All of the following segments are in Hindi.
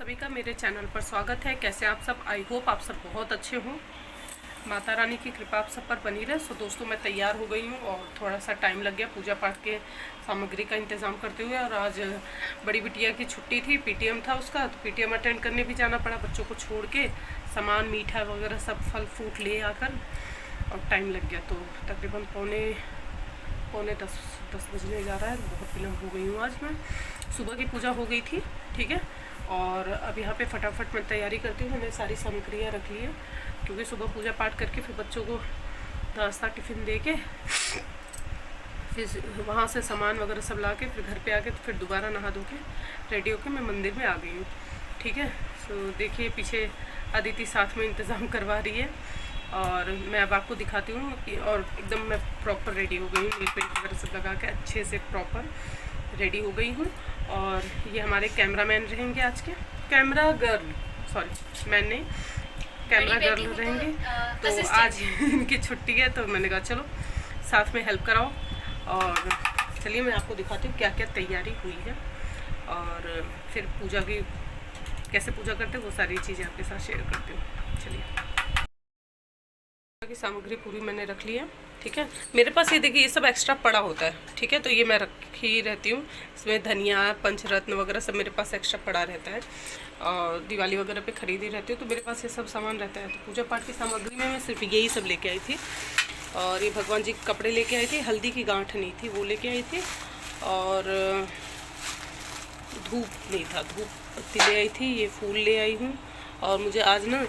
सभी का मेरे चैनल पर स्वागत है। कैसे आप सब? आई होप आप सब बहुत अच्छे हों। माता रानी की कृपा आप सब पर बनी रहे। सो दोस्तों, मैं तैयार हो गई हूँ और थोड़ा सा टाइम लग गया पूजा पाठ के सामग्री का इंतज़ाम करते हुए। और आज बड़ी बिटिया की छुट्टी थी, पीटीएम था उसका, तो पीटीएम अटेंड करने भी जाना पड़ा बच्चों को छोड़ के। सामान मीठा वगैरह सब फल फ्रूट ले आकर और टाइम लग गया। तो तकरीबन पौने 10 बजने जा रहा है। बहुत विलम्ब हो गई हूँ आज मैं। सुबह की पूजा हो गई थी, ठीक है। और अब यहाँ पे फटाफट मैं तैयारी करती हूँ। मैंने सारी सामग्रियाँ रख ली है क्योंकि सुबह पूजा पाठ करके फिर बच्चों को नाश्ता टिफ़िन दे के फिर वहाँ से सामान वगैरह सब ला के फिर घर पे आके तो फिर दोबारा नहा धो के रेडी होके मैं मंदिर में आ गई हूँ, ठीक है। सो देखिए पीछे अदिति साथ में इंतज़ाम करवा रही है और मैं अब आपको दिखाती हूँ कि और एकदम मैं प्रॉपर रेडी हो गई हूँ। नील पेंट वगैरह सब लगा के अच्छे से प्रॉपर रेडी हो गई हूँ। और ये हमारे कैमरामैन रहेंगे आज के, कैमरा गर्ल, सॉरी मैन नहीं, कैमरा गर्ल रहेंगे। तो आज इनकी छुट्टी है तो मैंने कहा चलो साथ में हेल्प कराओ। और चलिए मैं आपको दिखाती हूँ क्या क्या तैयारी हुई है और फिर पूजा की कैसे पूजा करते हैं वो सारी चीज़ें आपके साथ शेयर करती हूँ। चलिए, की सामग्री पूरी मैंने रख ली है, ठीक है। मेरे पास ये देखिए ये सब एक्स्ट्रा पड़ा होता है, ठीक है, तो ये मैं रखी रहती हूँ। इसमें धनिया पंचरत्न वगैरह सब मेरे पास एक्स्ट्रा पड़ा रहता है और दिवाली वगैरह पे खरीदी रहती हूँ तो मेरे पास ये सब सामान रहता है। तो पूजा पाठ की सामग्री में मैं सिर्फ यही सब लेके आई थी। और ये भगवान जी के कपड़े लेके आई थी, हल्दी की गांठ नहीं थी वो लेके आई थी। और धूप नहीं था, धूप पत्ती ले आई थी, ये फूल ले आई हूँ। और मुझे आज ना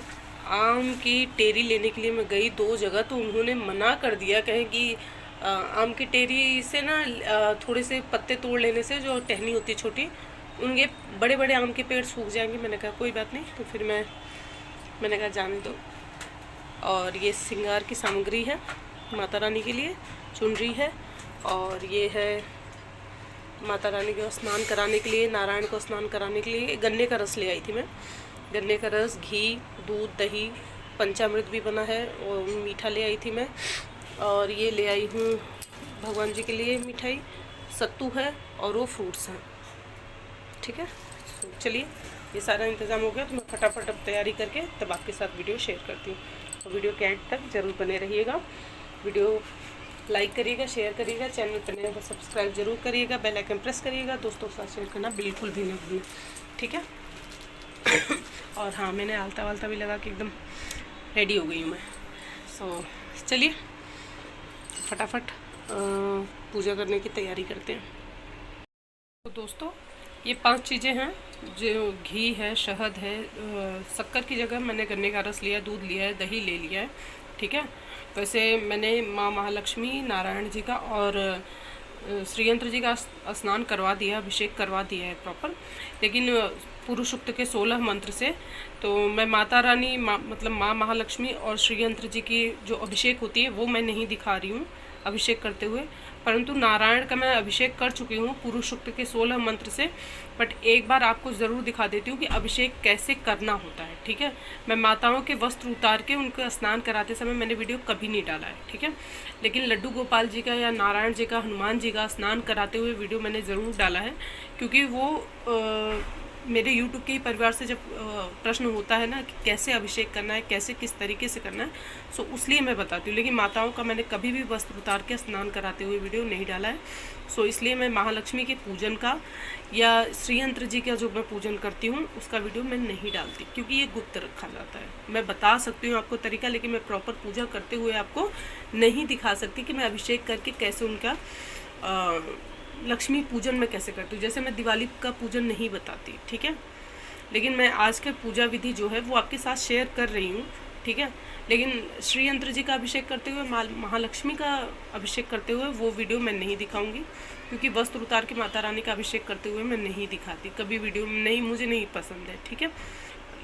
आम की टेरी लेने के लिए मैं गई 2 जगह, तो उन्होंने मना कर दिया, कहें कि आम की टेरी से ना थोड़े से पत्ते तोड़ लेने से जो टहनी होती है छोटी, उनके बड़े बड़े आम के पेड़ सूख जाएंगे। मैंने कहा कोई बात नहीं, तो फिर मैंने कहा जाने दो। और ये श्रृंगार की सामग्री है माता रानी के लिए, चुनरी है और ये है माता रानी को स्नान कराने के लिए, नारायण को स्नान कराने के लिए गन्ने का रस ले आई थी मैं। गन्ने का रस, घी, दूध, दही, पंचामृत भी बना है और मीठा ले आई थी मैं। और ये ले आई हूँ भगवान जी के लिए मिठाई, सत्तू है और वो फ्रूट्स हैं, ठीक है। चलिए ये सारा इंतज़ाम हो गया तो मैं फटाफट अब तैयारी करके तब आपके साथ वीडियो शेयर करती हूँ। तो वीडियो के एंड तक ज़रूर बने रहिएगा। वीडियो लाइक करिएगा, शेयर करिएगा, चैनल पर नए सब्सक्राइब जरूर करिएगा, बेल आइकन प्रेस करिएगा, दोस्तों के साथ शेयर करना बिल्कुल भी नहीं भूलिए, ठीक है। और हाँ, मैंने आलता वालता भी लगा के एकदम रेडी हो गई हूँ मैं। सो चलिए फटाफट पूजा करने की तैयारी करते हैं। तो दोस्तों ये 5 चीज़ें हैं, जो घी है, शहद है, शक्कर की जगह मैंने गन्ने का रस लिया है, दूध लिया है, दही ले लिया है, ठीक है। वैसे मैंने माँ महालक्ष्मी, नारायण जी का और श्रीयंत्र जी का स्नान करवा दिया, अभिषेक करवा दिया है प्रॉपर। लेकिन पुरुष सूक्त के 16 मंत्र से तो मैं माता रानी मतलब माँ महालक्ष्मी और श्रीयंत्र जी की जो अभिषेक होती है वो मैं नहीं दिखा रही हूँ अभिषेक करते हुए, परंतु नारायण का मैं अभिषेक कर चुकी हूँ पुरुष सूक्त के 16 मंत्र से। बट एक बार आपको ज़रूर दिखा देती हूँ कि अभिषेक कैसे करना होता है, ठीक है। मैं माताओं के वस्त्र उतार के उनका स्नान कराते समय मैंने वीडियो कभी नहीं डाला है, ठीक है। लेकिन लड्डू गोपाल जी का या नारायण जी का, हनुमान जी का स्नान कराते हुए वीडियो मैंने ज़रूर डाला है, क्योंकि वो मेरे YouTube के ही परिवार से जब प्रश्न होता है ना कि कैसे अभिषेक करना है, कैसे किस तरीके से करना है, सो उसलिए मैं बताती हूँ। लेकिन माताओं का मैंने कभी भी वस्त्र उतार के स्नान कराते हुए वीडियो नहीं डाला है। सो इसलिए मैं महालक्ष्मी के पूजन का या श्रीयंत्र जी का जो मैं पूजन करती हूँ उसका वीडियो मैं नहीं डालती, क्योंकि ये गुप्त रखा जाता है। मैं बता सकती हूँ आपको तरीका, लेकिन मैं प्रॉपर पूजा करते हुए आपको नहीं दिखा सकती कि मैं अभिषेक करके कैसे उनका लक्ष्मी पूजन में कैसे करती हूँ। जैसे मैं दिवाली का पूजन नहीं बताती, ठीक है, लेकिन मैं आज के पूजा विधि जो है वो आपके साथ शेयर कर रही हूँ, ठीक है। लेकिन श्रीयंत्र जी का अभिषेक करते हुए, महालक्ष्मी का अभिषेक करते हुए वो वीडियो मैं नहीं दिखाऊंगी, क्योंकि वस्त्र उतार के माता रानी का अभिषेक करते हुए मैं नहीं दिखाती कभी वीडियो में, नहीं, मुझे नहीं पसंद है, ठीक है।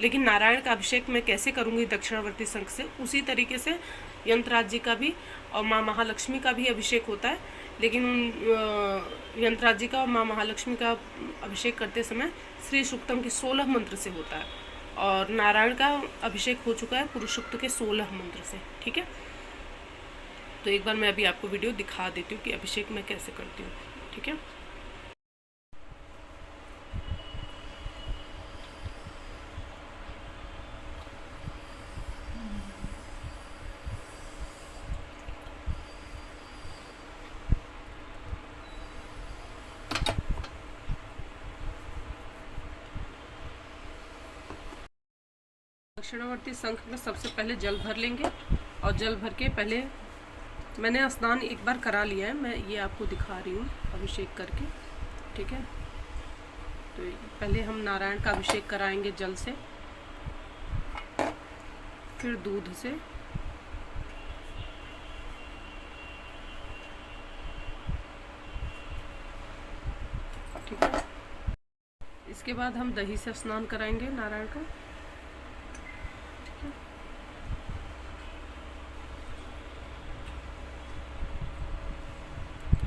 लेकिन नारायण का अभिषेक मैं कैसे करूँगी दक्षिणावर्ती शंख से, उसी तरीके से यंत्रराज जी का भी और माँ महालक्ष्मी का भी अभिषेक होता है। लेकिन यंत्रराज जी का और माँ महालक्ष्मी का अभिषेक करते समय श्री सूक्तम के 16 मंत्र से होता है और नारायण का अभिषेक हो चुका है पुरुष सूक्त के 16 मंत्र से, ठीक है। तो एक बार मैं अभी आपको वीडियो दिखा देती हूँ कि अभिषेक मैं कैसे करती हूँ, ठीक है। दक्षिणावर्ती शंख में सबसे पहले जल भर लेंगे और जल भर के पहले मैंने स्नान एक बार करा लिया है, मैं ये आपको दिखा रही हूँ अभिषेक करके, ठीक है। तो पहले हम नारायण का अभिषेक कराएंगे जल से, फिर दूध से, ठीक है। इसके बाद हम दही से स्नान कराएंगे नारायण का, ठीक है।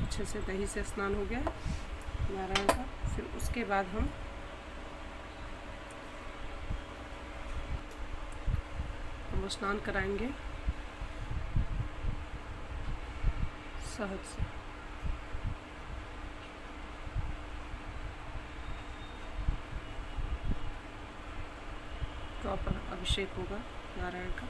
अच्छे से दही से स्नान हो गया नारायण का। फिर उसके बाद हम स्नान कराएंगे शहद से। प्रॉपर अभिषेक होगा नारायण का।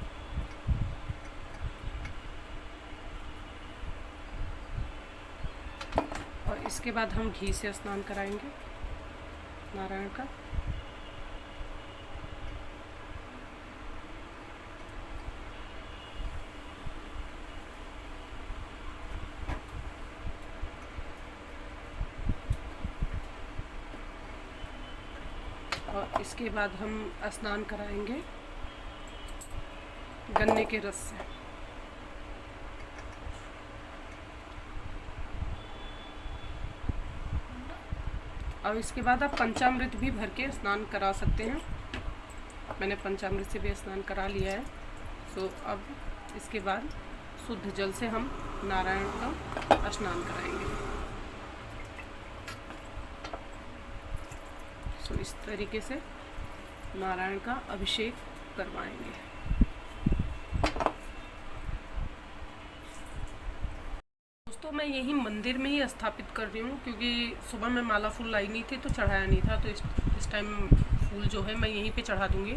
और इसके बाद हम घी से स्नान कराएंगे नारायण का। और इसके बाद हम स्नान कराएंगे गन्ने के रस से। और इसके बाद आप पंचामृत भी भर के स्नान करा सकते हैं। मैंने पंचामृत से भी स्नान करा लिया है। तो अब इसके बाद शुद्ध जल से हम नारायण का स्नान कराएंगे। तो इस तरीके से नारायण का अभिषेक करवाएंगे। दोस्तों मैं यही मंदिर में ही स्थापित कर रही हूँ, क्योंकि सुबह में माला फूल लाई नहीं थी तो चढ़ाया नहीं था, तो इस टाइम फूल जो है मैं यहीं पे चढ़ा दूँगी।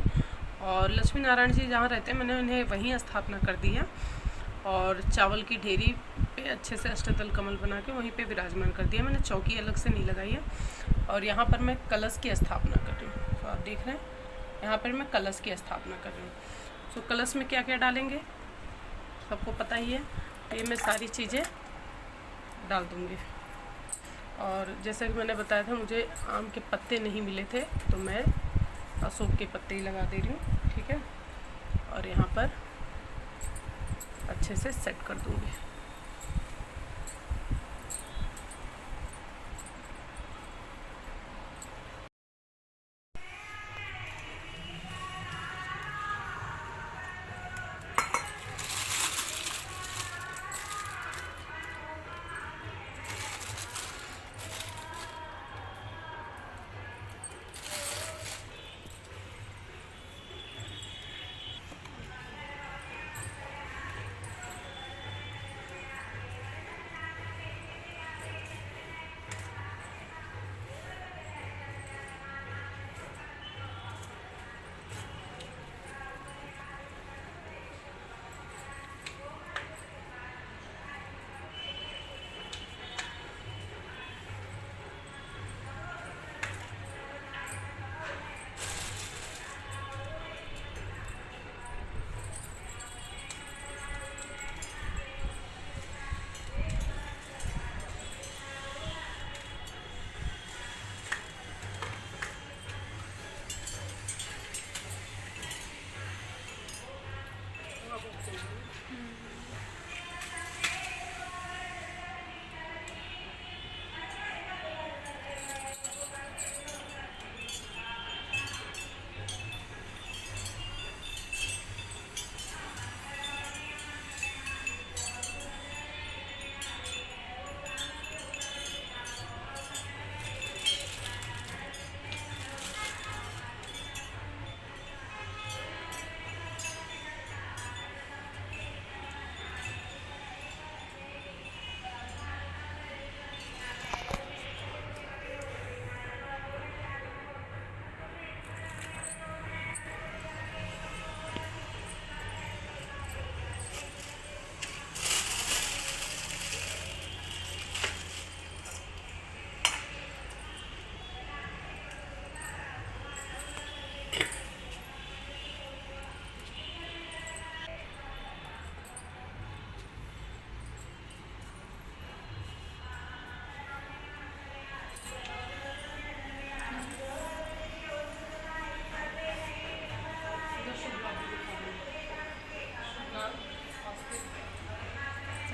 और लक्ष्मी नारायण जी जहाँ रहते हैं मैंने उन्हें वहीं स्थापना कर दी है। और चावल की ढेरी पे अच्छे से अष्टदल कमल बना के वहीं पे विराजमान कर दिया। मैंने चौकी अलग से नहीं लगाई है। और यहाँ पर मैं कलश की स्थापना कर रही हूँ। तो आप देख रहे हैं यहाँ पर मैं कलश की स्थापना कर रही हूँ। तो कलश में क्या क्या डालेंगे सबको पता ही है। ये मैं सारी चीज़ें डाल दूँगी। और जैसा कि मैंने बताया था मुझे आम के पत्ते नहीं मिले थे, तो मैं अशोक के पत्ते ही लगा दे रही हूँ, ठीक है। और यहाँ पर अच्छे से सेट कर दूँगी।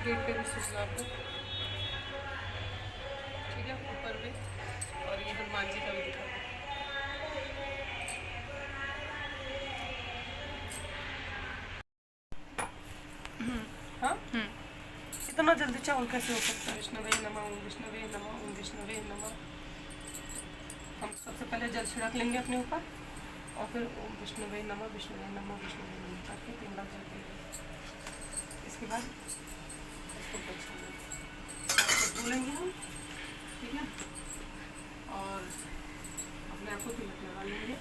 गेट पे भी सूचना आपको, ठीक है, ऊपर में। और ये हनुमान जी का भी दिखा दो। हाँ, इतना जल्दी चावल कैसे हो सकता है? विष्णुवे नमः, ओम विष्णुवे नमः, ओम विष्णुवे नमः। हम सबसे पहले जल छिड़क लेंगे अपने ऊपर और फिर ओम विष्णुवे नमः, विष्णुवे नमः, विष्णुवे नमः करके 3 बार जल देंगे। इसके बाद इसको बोलेंगे हम, ठीक है, और अपने आप को तिलक लगा लेंगे।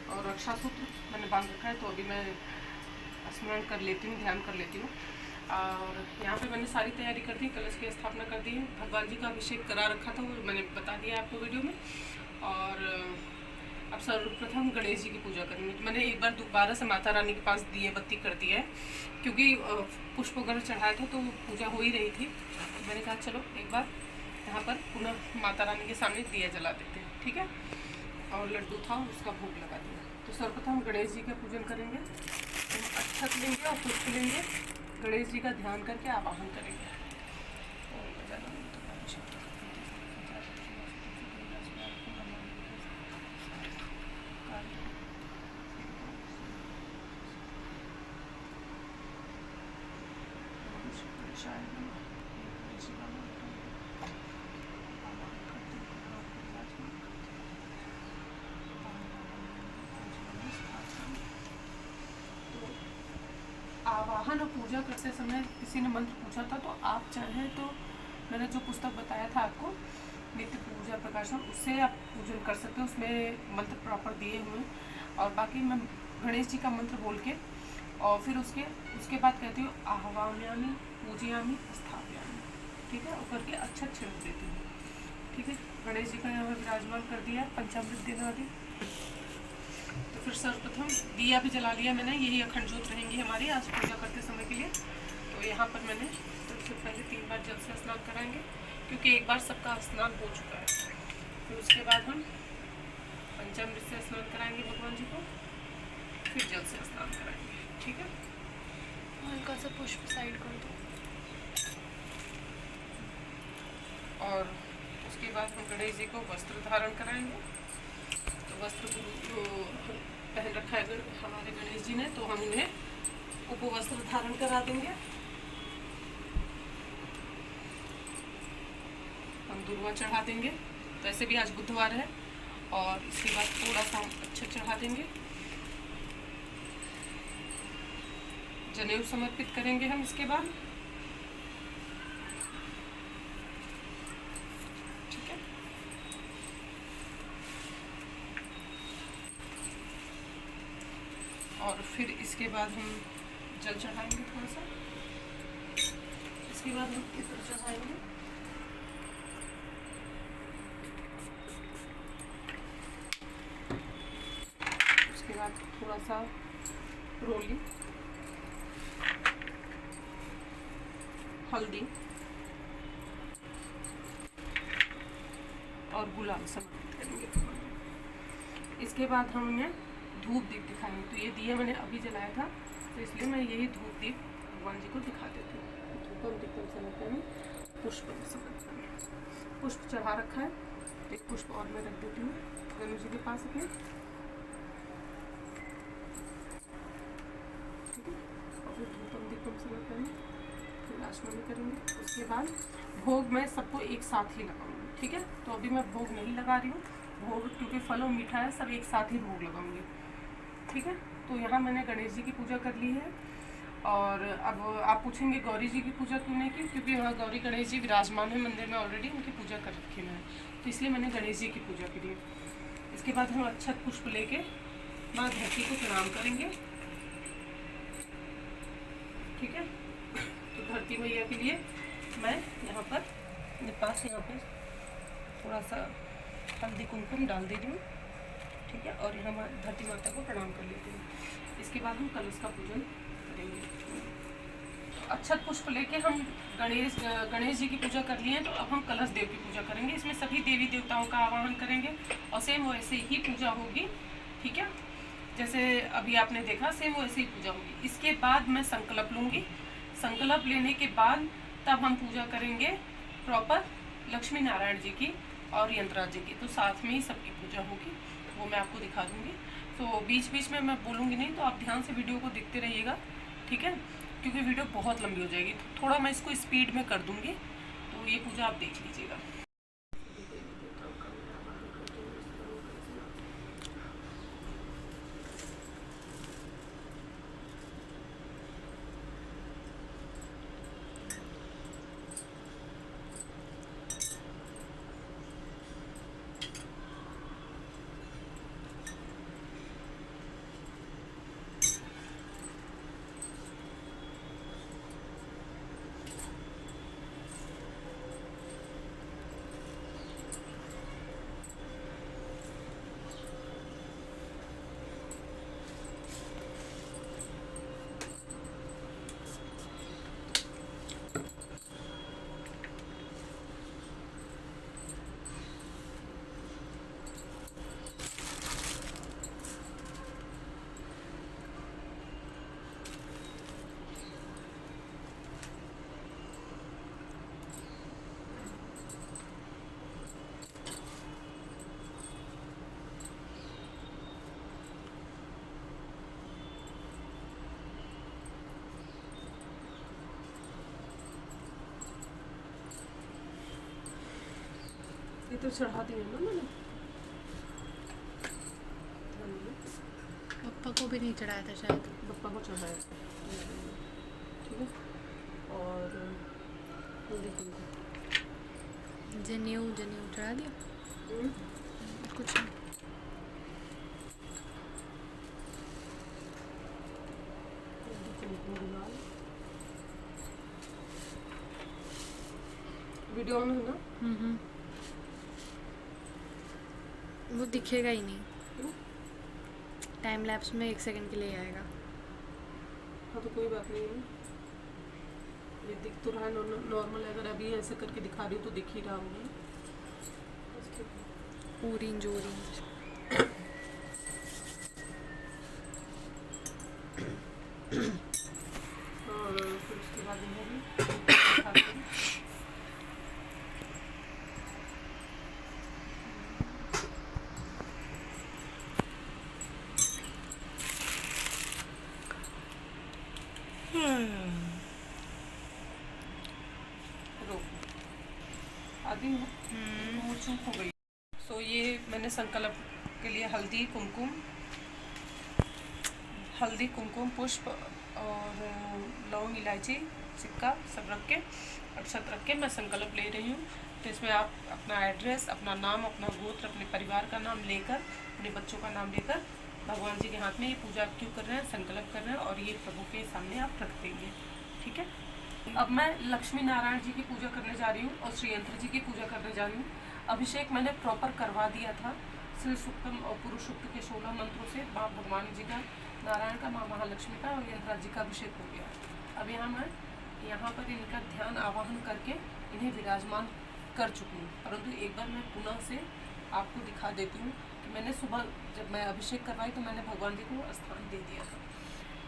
और रक्षा सूत्र मैंने बांध रखा है, तो अभी मैं स्मरण कर लेती हूँ, ध्यान कर लेती हूँ। और यहाँ पे मैंने सारी तैयारी कर दी, कलश की स्थापना कर दी है, भगवान जी का अभिषेक करा रखा था, वो मैंने बता दिया आपको वीडियो में। और अब सर्वप्रथम गणेश जी की पूजा करेंगे। तो मैंने एक बार दोबारा से माता रानी के पास दिए बत्ती कर दिया है, क्योंकि पुष्प वगैरह चढ़ाया था तो पूजा हो ही रही थी। तो मैंने कहा चलो एक बार यहाँ पर पुनः माता रानी के सामने दिया जला देते हैं, ठीक है। और लड्डू था, उसका भोग लगा दिया। तो सर्वप्रथम गणेश जी का पूजन करेंगे, तो अक्षत लेंगे और पुष्प लेंगे, गणेश जी का ध्यान करके आवाहन करेंगे। आवाहन और पूजा करते समय किसी ने मंत्र पूछा था, तो आप चाहें तो मैंने जो पुस्तक बताया था आपको, नित्य पूजा प्रकाशन, उससे आप पूजन कर सकते हो, उसमें मंत्र प्रॉपर दिए हुए हैं। और बाकी मैं गणेश जी का मंत्र बोल के और फिर उसके बाद कहती हूँ आह्वायामि, पूजयामि, स्थापयामि, ठीक है, और करके अच्छा छिड़क देती हूँ, ठीक है। गणेश जी का यहाँ पर विराजमान कर दिया, पंचामृत देना आदि। तो फिर सर्वप्रथम दिया भी जला लिया मैंने, यही अखंड ज्योत रहेंगी हमारी आज पूजा करते समय के लिए। तो यहाँ पर मैंने सबसे पहले 3 बार जल से स्नान कराएंगे, क्योंकि एक बार सबका स्नान हो चुका है। फिर उसके बाद हम पंचामृत से स्नान कराएंगे भगवान जी को, फिर जल से स्नान कराएंगे, ठीक है। हल्का सा पुष्प साइड कर दो। और उसके बाद हम गणेश जी को वस्त्र धारण कराएंगे। तो वस्त्र जो पहन रखा है हमारे गणेश जी ने, तो हम उन्हें उपवस्त्र धारण करा देंगे। हम दुर्वा चढ़ा देंगे, तो ऐसे भी आज बुधवार है। और इसके बाद थोड़ा सा हम अक्षत चढ़ा देंगे, जनेऊ समर्पित करेंगे हम इसके बाद, ठीक है। और फिर इसके बाद हम जल चढ़ाएंगे थोड़ा सा, इसके बाद हम इत्र चढ़ाएंगे। उसके बाद थोड़ा सा रोली, हल्दी और गुलाल समर्पित करेंगे। इसके बाद हम उन्हें धूप दीप दिखाएंगे। तो ये दिया मैंने अभी जलाया था, तो इसलिए मैं यही धूप दीप भगवान जी को दिखा देती हूँ। धूपम दीपम समर्पयामि, पुष्पम समर्पयामि। पुष्प चढ़ा रखा है, एक पुष्प और मैं रख देती हूँ गणेश जी के पास अपने, ठीक है। और फिर धूपम दीपम समर्पयामि, फिर आचमन करेंगे। उसके बाद भोग मैं सबको एक साथ ही लगाऊंगी, ठीक है। तो अभी मैं भोग नहीं लगा रही हूँ, भोग क्योंकि फल और मीठा है, सब एक साथ ही भोग लगाऊंगी, ठीक है। तो यहाँ मैंने गणेश जी की पूजा कर ली है। और अब आप पूछेंगे गौरी जी की पूजा क्यों नहीं की, क्योंकि वहाँ गौरी गणेश जी विराजमान है मंदिर में ऑलरेडी, उनकी पूजा कर रखी है, तो इसलिए मैंने गणेश जी की पूजा की है। इसके बाद हम अक्षत पुष्प लेके माँ धरती को प्रणाम करेंगे, ठीक है। तो धरती मैया के लिए मैं यहाँ पर अपने पास यहाँ पे थोड़ा सा हल्दी कुमकुम डाल दे रही हूँ, ठीक है। और यहाँ धरती माता को प्रणाम कर लेती हूँ। इसके बाद हम कलश का पूजन करेंगे। तो अक्षत पुष्प लेके हम गणेश जी की पूजा कर लिए हैं, तो अब हम कलश देव की पूजा करेंगे। इसमें सभी देवी देवताओं का आवाहन करेंगे और सेम वैसे ही पूजा होगी, ठीक है। जैसे अभी आपने देखा सेम वैसे ही पूजा होगी। इसके बाद मैं संकल्प लूँगी। संकल्प लेने के बाद तब हम पूजा करेंगे प्रॉपर लक्ष्मी नारायण जी की और यंत्रराज जी की, तो साथ में ही सबकी पूजा होगी, वो मैं आपको दिखा दूंगी। तो बीच बीच में मैं बोलूँगी नहीं, तो आप ध्यान से वीडियो को देखते रहिएगा, ठीक है, क्योंकि वीडियो बहुत लंबी हो जाएगी। तो थोड़ा मैं इसको स्पीड में कर दूँगी, तो ये पूजा आप देख लीजिएगा। ये तो चढ़ा दिए ना मैंने, पप्पा को भी नहीं चढ़ाया था शायद। पप्पा को चढ़ाया, ठीक है। और जनेऊ चढ़ा दिया, कुछ नहीं। वीडियो ऑन है ना? वो दिखेगा ही नहीं, टाइम लैप्स में 1 सेकंड के लिए आएगा। हाँ तो कोई बात नहीं है, ये दिख तो रहा है नॉर्मल। अगर अभी ऐसे करके दिखा रही हूँ तो दिख ही रहा होगा। ऑरेंज और फिर उसके बाद इन्हें आदि वो चूक हो गई। सो ये मैंने संकल्प के लिए हल्दी कुमकुम पुष्प और लौंग इलायची सिक्का सब रख के अक्षत रख के मैं संकल्प ले रही हूँ। तो इसमें आप अपना एड्रेस, अपना नाम, अपना गोत्र, अपने परिवार का नाम लेकर, अपने बच्चों का नाम लेकर भगवान जी के हाथ में ये पूजा क्यों कर रहे हैं, संकल्प कर रहे हैं, और ये प्रभु के सामने आप रख देंगे, ठीक है। अब मैं लक्ष्मी नारायण जी की पूजा करने जा रही हूँ और श्री यंत्र जी की पूजा करने जा रही हूँ। अभिषेक मैंने प्रॉपर करवा दिया था श्री सूक्तम और पुरुष सूक्त के 16 मंत्रों से। माँ भगवान जी का, नारायण का, माँ महालक्ष्मी का और यंत्रराज जी का अभिषेक हो गया। अब यहाँ पर इनका ध्यान आवाहन करके इन्हें विराजमान कर चुकी हूँ, परंतु एक बार मैं पुनः से आपको दिखा देती हूँ कि मैंने सुबह जब मैं अभिषेक करवाई तो मैंने भगवान जी को स्थान दे दिया था,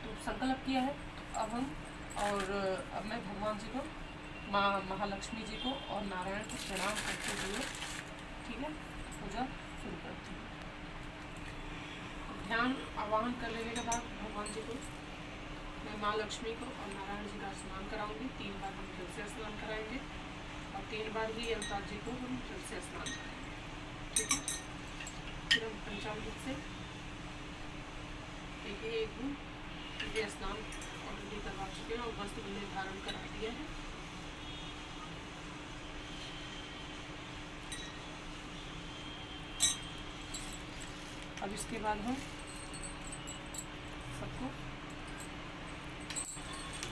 तो संकल्प किया है। अब मैं भगवान जी को, माँ महालक्ष्मी जी को और नारायण को प्रणाम करते हुए, ठीक है, पूजा शुरू करती हूँ। ध्यान आवाहन कर लेने के बाद भगवान जी को, मैं माँ लक्ष्मी को और नारायण जी का स्नान कराऊंगी। 3 बार हम जल से स्नान कराएंगे और 3 बार ही यंत्रराज जी को हम जल से स्नान कराएंगे, ठीक है। फिर हम पंचामृत से एक स्नान ऑलरेडी करवा चुके हैं और वस्त्र हमने धारण करा दिया है। अब इसके बाद हम सबको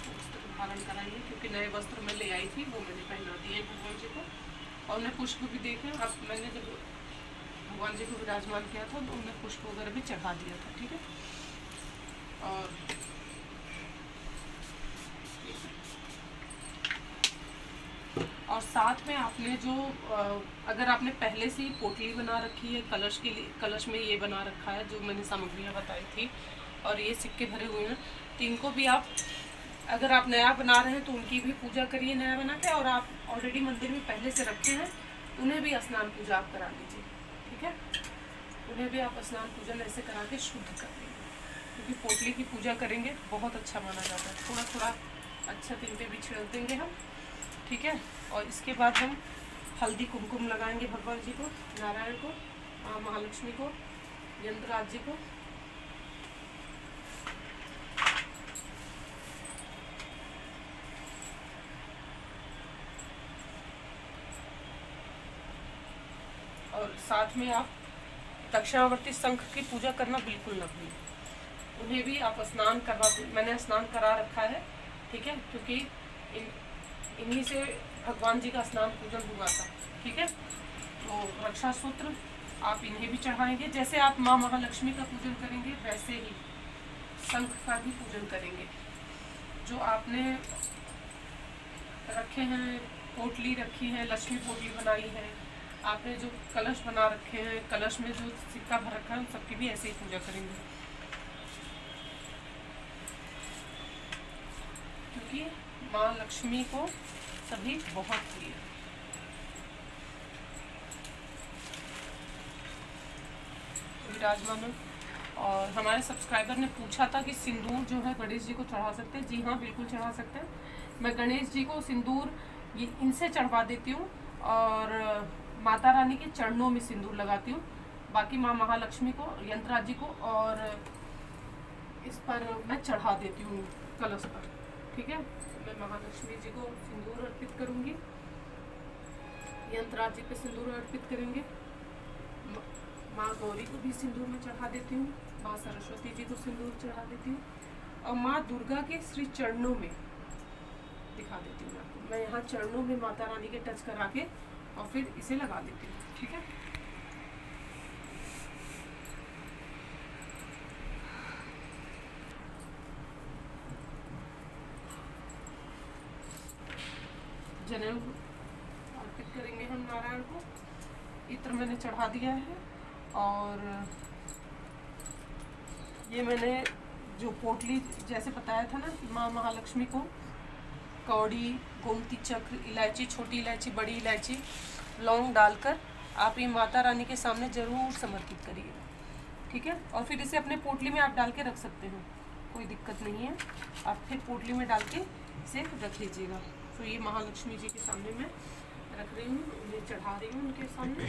वस्त्र धारण कराएंगे, क्योंकि नए वस्त्र मैं ले आई थी वो मैंने पहना दिए भगवान जी को। और उन्हें पुष्प भी देखे, अब मैंने जब भगवान जी को विराजमान किया था तो उन्हें पुष्प वगैरह भी चढ़ा दिया था, ठीक है। और साथ में आपने जो अगर आपने पहले से ही पोटली बना रखी है कलश के लिए, कलश में ये बना रखा है जो मैंने सामग्रियाँ बताई थी और ये सिक्के भरे हुए हैं, तो इनको भी आप अगर आप नया बना रहे हैं तो उनकी भी पूजा करिए नया बना के, और आप ऑलरेडी मंदिर में पहले से रखे हैं उन्हें भी स्नान पूजा आप करा लीजिए, ठीक है। उन्हें भी आप स्नान पूजन ऐसे करा के शुद्ध कर लीजिए, क्योंकि पोटली की पूजा करेंगे तो बहुत अच्छा माना जाता है। थोड़ा थोड़ा अच्छा दिन पे भी छिड़क देंगे हम, ठीक है। और इसके बाद हम हल्दी कुमकुम लगाएंगे भगवान जी को, नारायण को, माँ महालक्ष्मी को, यंत्रराज जी को। और साथ में आप दक्षिणावर्ती शंख की पूजा करना बिल्कुल न भूलें। उन्हें भी आप स्नान करवा, मैंने स्नान करा रखा है, ठीक है, क्योंकि इन्हीं से भगवान जी का स्नान पूजन हुआ था, ठीक है। तो रक्षा सूत्र आप इन्हें भी चढ़ाएंगे, जैसे आप माँ महालक्ष्मी का पूजन करेंगे वैसे ही शंख का भी पूजन करेंगे। जो आपने रखे हैं, पोटली रखी है, लक्ष्मी पोटली बनाई है, आपने जो कलश बना रखे हैं, कलश में जो सिक्का भर रखा है, उन सबकी भी ऐसे ही पूजा करेंगे, क्योंकि माँ लक्ष्मी को सभी बहुत प्रिय है। विराजमान। और हमारे सब्सक्राइबर ने पूछा था कि सिंदूर जो है गणेश जी को चढ़ा सकते हैं। जी हाँ, बिल्कुल चढ़ा सकते हैं। मैं गणेश जी को सिंदूर ये इनसे चढ़वा देती हूँ, और माता रानी के चरणों में सिंदूर लगाती हूँ। बाकी माँ महालक्ष्मी को, यंत्रराज जी को, और इस पर मैं चढ़ा देती हूँ कलश पर, ठीक है। मैं महालक्ष्मी जी को सिंदूर अर्पित करूँगी, यंत्रराज जी पे सिंदूर अर्पित करेंगे, माँ गौरी को भी सिंदूर में चढ़ा देती हूँ, माँ सरस्वती जी को सिंदूर चढ़ा देती हूँ, और माँ दुर्गा के श्री चरणों में दिखा देती हूँ आपको। मैं यहाँ चरणों में माता रानी के टच करा के और फिर इसे लगा देती हूँ, ठीक है। जनेऊ अर्पित करेंगे हम नारायण को। इत्र मैंने चढ़ा दिया है, और ये मैंने जो पोटली जैसे बताया था ना कि माँ महालक्ष्मी को कौड़ी, गोमती चक्र, इलायची, छोटी इलायची, बड़ी इलायची, लौंग डालकर आप ये माता रानी के सामने ज़रूर समर्पित करिए, ठीक है। और फिर इसे अपने पोटली में आप डाल के रख सकते हो, कोई दिक्कत नहीं है। आप फिर पोटली में डाल के इसे रख लीजिएगा। तो ये महालक्ष्मी जी के सामने मैं रख रही हूँ, उन्हें चढ़ा रही हूँ उनके सामने,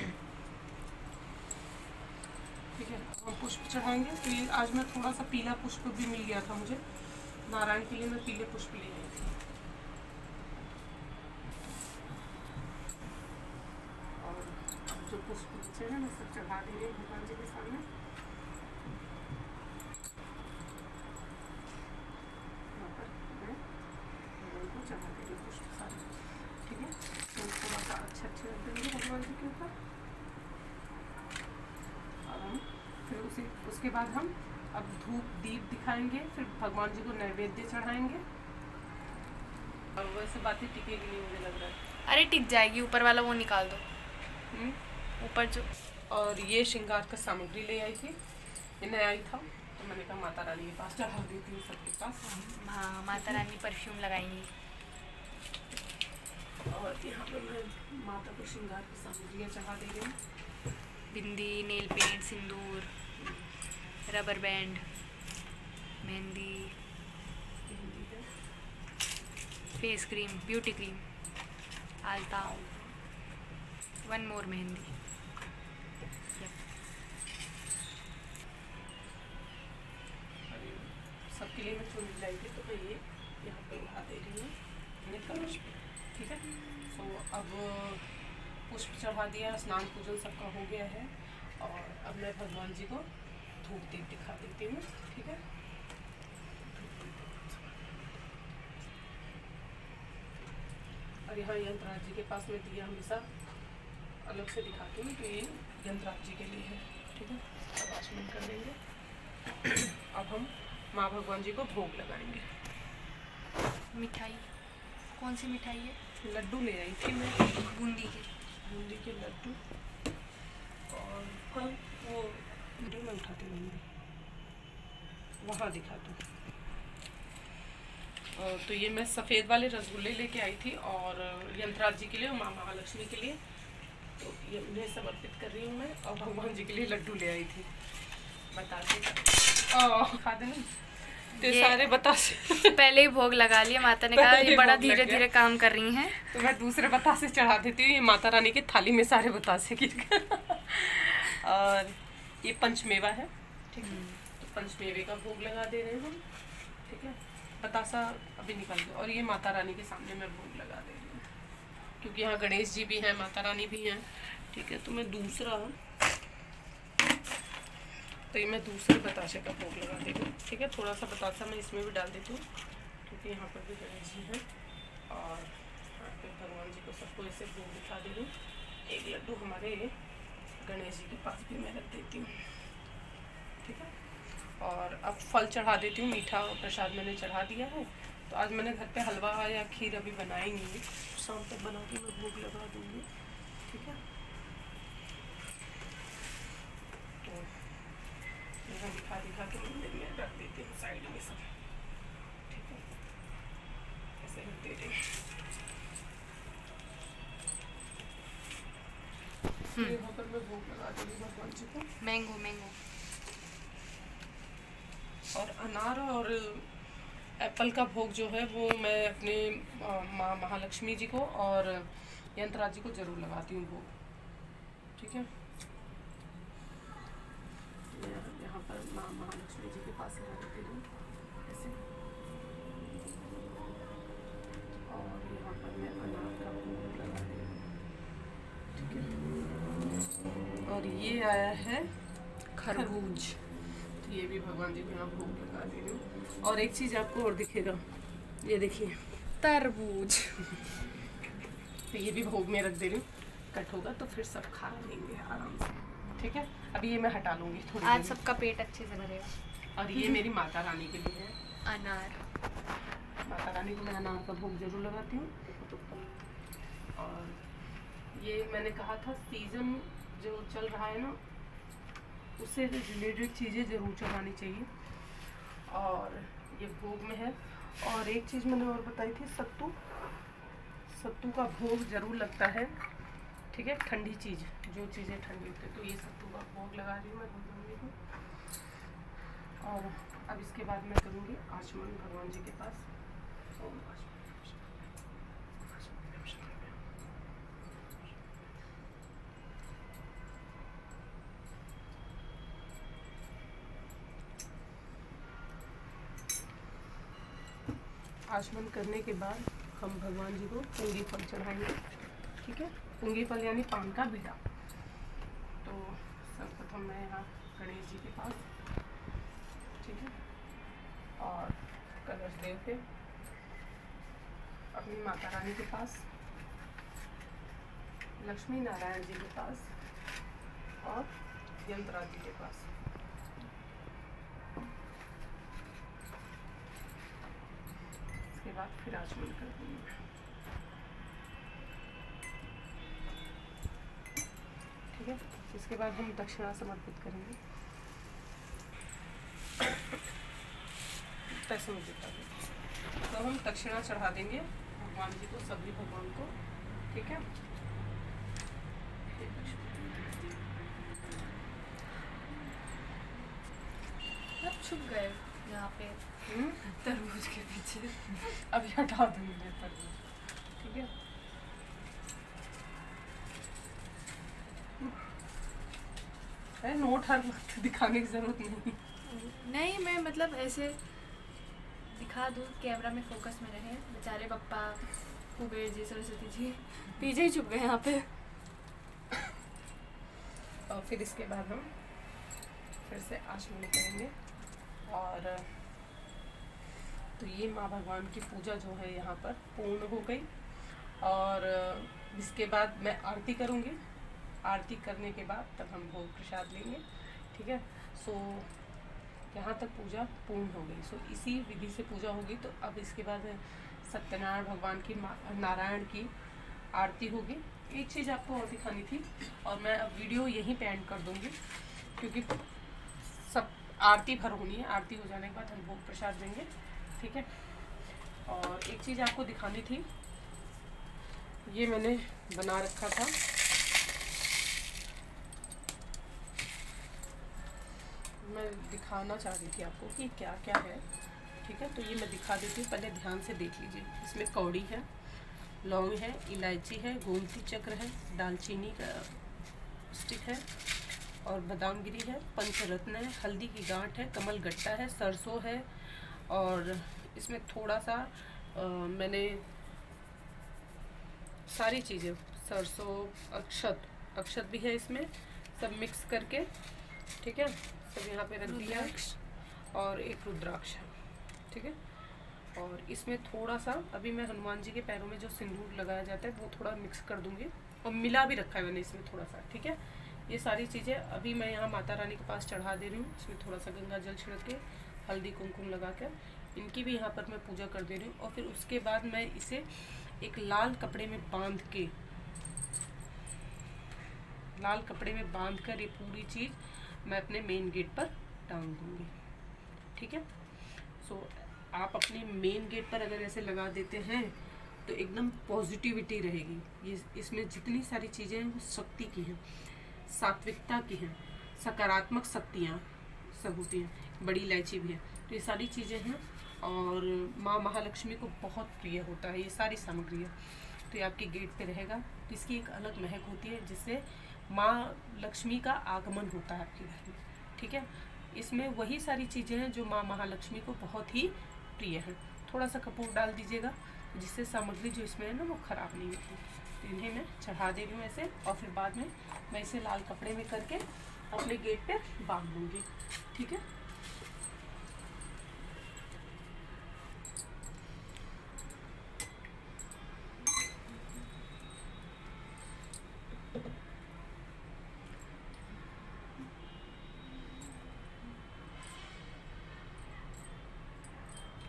ठीक है। हम पुष्प चढ़ाएंगे। तो ये आज मैं थोड़ा सा पीला पुष्प भी मिल गया था मुझे, नारायण के लिए मैं पीले पुष्प ले आई थी। और अब जो पुष्प बचे हैं मैं सब चढ़ा दे रही हूँ भगवान जी के सामने। यहाँ पर मैं भगवान को चढ़ा दे रही हूँ पुष्प सारे, ठीक है। तो थोड़ा सा अच्छे रख देंगे भगवान जी के ऊपर। और हम फिर उसके बाद हम अब धूप दीप दिखाएंगे, फिर भगवान जी को नैवेद्य चढ़ाएंगे। और वैसे बातें टिकेगी नहीं मुझे लग रहा है। अरे टिक जाएगी, ऊपर वाला वो निकाल दो, ऊपर जो। और ये श्रृंगार का सामग्री ले आई थी, ये नया आई था, तो मैंने कहा माता रानी के पास चढ़ा देती हूँ सबके पास। हाँ, माता रानी परफ्यूम लगाएंगी। और यहाँ पर मैं माता को श्रृंगार की सामग्रियाँ चढ़ा दे रही हूँ। Bindi, nail paint, sindoor, rubber band, mehndi, face cream, beauty cream, alta, one more mehndi. सबके लिए मैं चुन लाई थी, तो मैं ये यहाँ पे उठा दे रही हूँ अपने कलश पे, ठीक है। तो अब पुष्प चढ़ा दिया, स्नान पूजन सबका हो गया है, और अब मैं भगवान जी को धूप दीप दिखा देती हूँ, ठीक है। और यहाँ यंत्रराज जी के पास में दिया हमेशा अलग से दिखाती हूँ, तो ये यंत्रराज जी के लिए है, ठीक है। अब आचमन कर देंगे। अब हम माँ भगवान जी को भोग लगाएंगे। मिठाई कौन सी मिठाई है? लड्डू ले आई थी मैं, बूंदी के लड्डू। और हाँ, वो वीडियो में उठाती रहूँगी, वहाँ दिखा दूँ। तो ये मैं सफ़ेद वाले रसगुल्ले लेके आई थी और यंत्रराज जी के लिए और माँ महालक्ष्मी के लिए, तो ये उन्हें समर्पित कर रही हूँ मैं। और भगवान जी के लिए लड्डू ले आई थी बतासे का, खा देना तो ये सारे बतासे पहले ही भोग लगा लिया, माता ने कहा पहले ये ही बड़ा भोग लग धीरे गया। धीरे काम कर रही हैं। तो मैं दूसरे बतासे चढ़ा देती हूँ, ये माता रानी की थाली में सारे बतासे गिर गए। और ये पंचमेवा है, ठीक है, तो पंचमेवे का भोग लगा दे रहे हैं हम, ठीक है। बतासा अभी निकाल दो, और ये माता रानी के सामने मैं भोग लगा दे रही हूँ क्योंकि यहाँ गणेश जी भी हैं, माता रानी भी हैं, ठीक है। तो मैं दूसरा, तो ये मैं दूसरे बतासे का भोग लगा दे रही हूँ, ठीक है। थोड़ा सा बतासा मैं इसमें भी डाल देती हूँ क्योंकि यहाँ पर भी गणेश जी हैं, और यहाँ पे भगवान जी को सबको ऐसे भोग दिखा दे रही हूँ। एक लड्डू हमारे गणेश जी के पास भी मैं रख देती हूँ, ठीक है। और अब फल चढ़ा देती हूँ, मीठा प्रसाद मैंने चढ़ा दिया है। तो आज मैंने घर पे हलवा या खीर अभी बनाई नहीं है, शाम तक बना के मैं भोग लगा दूँगी, ठीक है। तो यहाँ दिखा दिखा के मंदिर में रख देती हूँ साइड में सब, ठीक है, ऐसे रख दे रही हूँ। यहाँ पर मैं भोग लगा दे रही हूँ भगवान जी को। मैंगो मैंगो और अनार और एप्पल का भोग जो है वो मैं अपने माँ महालक्ष्मी जी को और यंत्रराज जी को जरूर लगाती हूँ भोग, ठीक है। मैं यहाँ पर माँ महालक्ष्मी जी के पास लगा देती हूँ ऐसे, और यहाँ पर मैं अनार का भोग लगा दे रही हूँ, ठीक है। और ये आया है खरबूज, तो ये भी भगवान जी को यहाँ भोग लगा दे रही हूँ। और एक चीज़ आपको और दिखेगा, ये देखिए तरबूज। तो ये भी भोग में रख दे रही हूँ, कट होगा तो फिर सब खा लेंगे आराम से, ठीक है। अभी ये मैं हटा लूँगी थोड़ी आज देर सबका पेट अच्छे से भरेगा। में। और ये मेरी माता रानी के लिए है, अनार माता रानी को मैं अनार का भोग जरूर लगाती हूँ। और ये मैंने कहा था सीज़न जो चल रहा है ना, उससे रिलेटेड चीज़ें ज़रूर चढ़ानी चाहिए, और ये भोग में है। और एक चीज़ मैंने और बताई थी, सत्तू, सत्तू का भोग ज़रूर लगता है, ठीक है। ठंडी चीज़, जो चीज़ें ठंडी होती है, तो ये सत्तू का भोग लगा रही हूँ मैं भगवान जी को। और अब इसके बाद मैं करूँगी आचमन भगवान जी के पास। ओम आचमन। आचमन करने के बाद हम भगवान जी को पुंगी फल चढ़ाएंगे, ठीक है। पुंगी फल यानी पान का बीड़ा। तो सर्वप्रथम मैं यहाँ गणेश जी के पास, ठीक है, और कलश देव पे, अपनी माता रानी के पास, लक्ष्मी नारायण जी के पास, और यंत्रराज जी के पास। इसके बाद फिर आचमन कर दूँगी। ठीक है, इसके बाद हम दक्षिणा समर्पित करेंगे। पैसे मुझे बता दें। तो हम दक्षिणा चढ़ा देंगे भगवान जी को, सभी भगवान को, ठीक है। अब छुप गए यहाँ पे तरबूज के पीछे। अभी हटा दूंगी तरबूज, ठीक है। नोट हर वक्त दिखाने की जरूरत नहीं। नहीं, मैं मतलब ऐसे दिखा दूँ, कैमरा में फोकस में रहे। बेचारे पप्पा, कुबेर जी, सरस्वती जी पीछे ही छुप गए यहाँ पे। और फिर इसके बाद हम फिर से आचमन करेंगे। और तो ये माँ भगवान की पूजा जो है यहाँ पर पूर्ण हो गई। और इसके बाद मैं आरती करूँगी। आरती करने के बाद तब हम भोग प्रसाद लेंगे, ठीक है। सो यहाँ तक पूजा पूर्ण हो गई। सो इसी विधि से पूजा होगी। तो अब इसके बाद सत्यनारायण भगवान की, नारायण की आरती होगी। एक चीज़ आपको और दिखानी थी, और मैं अब वीडियो यहीं पे एंड कर दूँगी क्योंकि सब आरती भर होनी है। आरती हो जाने के बाद हम भोग प्रसाद देंगे, ठीक है। और एक चीज़ आपको दिखानी थी, ये मैंने बना रखा था, मैं दिखाना चाह रही थी आपको कि क्या क्या है। ठीक है, तो ये मैं दिखा देती हूँ, पहले ध्यान से देख लीजिए। इसमें कौड़ी है, लौंग है, इलायची है, गोमती चक्र है, दालचीनी का स्टिक है और बादाम गिरी है, पंचरत्न है, हल्दी की गांठ है, कमल गट्टा है, सरसों है और इसमें थोड़ा सा मैंने सारी चीज़ें, सरसों, अक्षत भी है इसमें, सब मिक्स करके, ठीक है, सब यहाँ पे रख दिया और एक रुद्राक्ष है। ठीक है, और इसमें थोड़ा सा अभी मैं हनुमान जी के पैरों में जो सिंदूर लगाया जाता है वो थोड़ा मिक्स कर दूंगी और मिला भी रखा है मैंने इसमें थोड़ा सा। ठीक है, ये सारी चीज़ें अभी मैं यहाँ माता रानी के पास चढ़ा दे रही हूँ। इसमें थोड़ा सा गंगा जल छिड़क के, हल्दी कुमकुम लगा कर इनकी भी यहाँ पर मैं पूजा कर दे रही हूँ। और फिर उसके बाद मैं इसे एक लाल कपड़े में बांध कर ये पूरी चीज़ मैं अपने मेन गेट पर टांग दूँगी। ठीक है, सो आप अपने मेन गेट पर अगर ऐसे लगा देते हैं तो एकदम पॉजिटिविटी रहेगी। ये इसमें जितनी सारी चीज़ें हैं वो शक्ति की हैं, सात्विकता की हैं, सकारात्मक शक्तियाँ सब होती हैं, बड़ी इलायची भी है, तो ये सारी चीज़ें हैं और माँ महालक्ष्मी को बहुत प्रिय होता है ये सारी सामग्री है। तो ये आपके गेट पे रहेगा, तो इसकी एक अलग महक होती है जिससे माँ लक्ष्मी का आगमन होता है आपके घर में। ठीक है, इसमें वही सारी चीज़ें हैं जो माँ महालक्ष्मी को बहुत ही प्रिय है। थोड़ा सा कपूर डाल दीजिएगा जिससे सामग्री जो इसमें है ना वो ख़राब नहीं होती। तो इन्हें मैं चढ़ा दे रही हूँ ऐसे, और फिर बाद में मैं इसे लाल कपड़े में करके अपने गेट पे बांध दूँगी। ठीक है,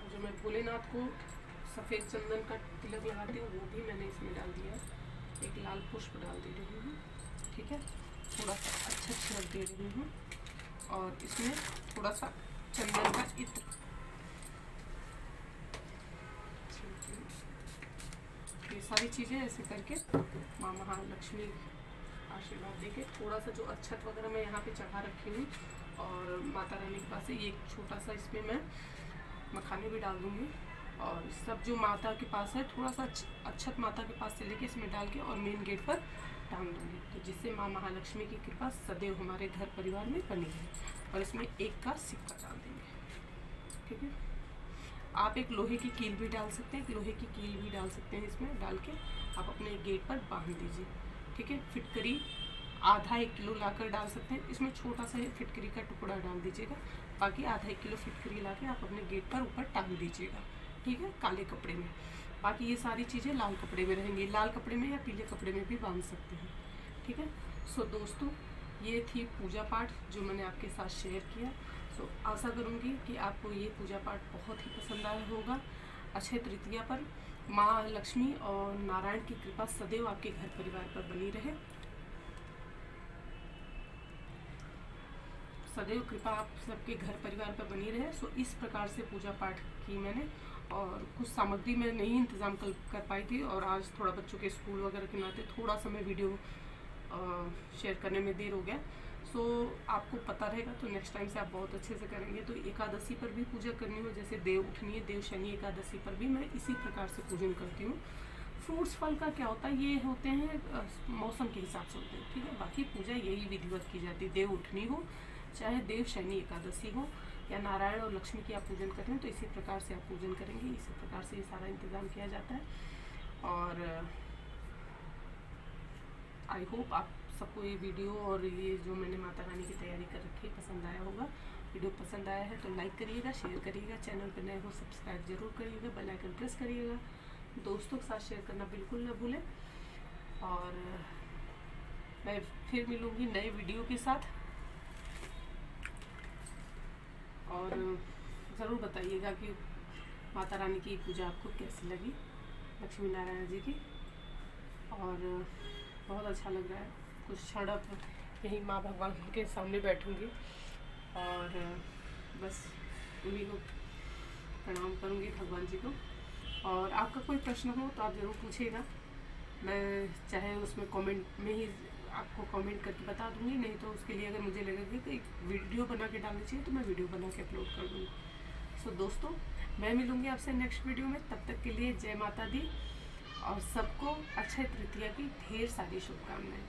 जो मैं भोलेनाथ को सफ़ेद चंदन का तिलक लगाती हूँ वो भी मैंने इसमें डाल दिया है। एक लाल पुष्प डाल दे रही हूँ। ठीक है, थोड़ा सा अच्छा छिड़क दे रही हूँ और इसमें थोड़ा सा चंदन का इत्र, ये सारी चीज़ें ऐसे करके माँ महालक्ष्मी आशीर्वाद देके, थोड़ा सा जो अक्षत वगैरह मैं यहाँ पे चढ़ा रखी हूँ और माता रानी के पास से ये एक छोटा सा इसमें मैं मखाने भी डाल दूँगी और सब जो माता के पास है थोड़ा सा अक्षत माता के पास से लेके इसमें डाल के और मेन गेट पर टांग दूँगी, तो जिससे माँ महालक्ष्मी की कृपा सदैव हमारे घर परिवार में बनी रहे। और इसमें एक का सिक्का डाल देंगे। ठीक है, आप एक लोहे की कील भी डाल सकते हैं, इसमें डाल के आप अपने गेट पर बांध दीजिए। ठीक है, फिटकरी आधा 1 किलो लाकर डाल सकते हैं, इसमें छोटा सा फिटकरी का टुकड़ा डाल दीजिएगा, बाकी आधा 1 किलो फिटकरी ला के आप अपने गेट पर ऊपर टांग दीजिएगा। ठीक है, काले कपड़े में। बाकी ये सारी चीज़ें लाल कपड़े में रहेंगी, लाल कपड़े में या पीले कपड़े में भी बांध सकते हैं। ठीक है, सो दोस्तों ये थी पूजा पाठ जो मैंने आपके साथ शेयर किया। सो आशा करूँगी कि आपको ये पूजा पाठ बहुत ही पसंद आया होगा। अक्षय तृतीया पर माँ लक्ष्मी और नारायण की कृपा सदैव आपके घर परिवार पर बनी रहे, सदैव कृपा आप सबके घर परिवार पर बनी रहे। सो इस प्रकार से पूजा पाठ की मैंने, और कुछ सामग्री मैं नहीं इंतज़ाम कर पाई थी और आज थोड़ा बच्चों के स्कूल वगैरह के नाते थोड़ा सा मैं वीडियो शेयर करने में देर हो गया। सो आपको पता रहेगा तो नेक्स्ट टाइम से आप बहुत अच्छे से करेंगे। तो एकादशी पर भी पूजा करनी हो, जैसे देव उठनी, देव शनि एकादशी पर भी मैं इसी प्रकार से पूजन करती हूँ। फ्रूट्स फल का क्या होता है, ये होते हैं मौसम के हिसाब से होते हैं। ठीक है, बाकी पूजा यही विधिवत की जाती है, देव उठनी हो चाहे देव शनि एकादशी हो या नारायण और लक्ष्मी की आप पूजन कर रहे हैं तो इसी प्रकार से आप पूजन करेंगे, इसी प्रकार से ये सारा इंतज़ाम किया जाता है। और आई होप आप सबको ये वीडियो और ये जो मैंने माता रानी की तैयारी कर रखी है पसंद आया होगा। वीडियो पसंद आया है तो लाइक करिएगा, शेयर करिएगा, चैनल पर नए हो सब्सक्राइब जरूर करिएगा, बेल आइकन प्रेस करिएगा, दोस्तों के साथ शेयर करना बिल्कुल ना भूलें। और मैं फिर मिलूँगी नए वीडियो के साथ, और ज़रूर बताइएगा कि माता रानी की पूजा आपको कैसी लगी, लक्ष्मी नारायण जी की। और बहुत अच्छा लग रहा है, कुछ क्षण अब यहीं माँ भगवान के सामने बैठूंगी और बस उन्हीं को प्रणाम करूंगी भगवान जी को। और आपका कोई प्रश्न हो तो आप ज़रूर पूछिएगा, मैं चाहे उसमें कमेंट में ही आपको कमेंट करके बता दूँगी, नहीं तो उसके लिए अगर मुझे लगेगा कि वीडियो बना के डालनी चाहिए तो मैं वीडियो बना के अपलोड कर दूँगी। सो दोस्तों, मैं मिलूँगी आपसे नेक्स्ट वीडियो में, तब तक के लिए जय माता दी और सबको अक्षय तृतीया की ढेर सारी शुभकामनाएं।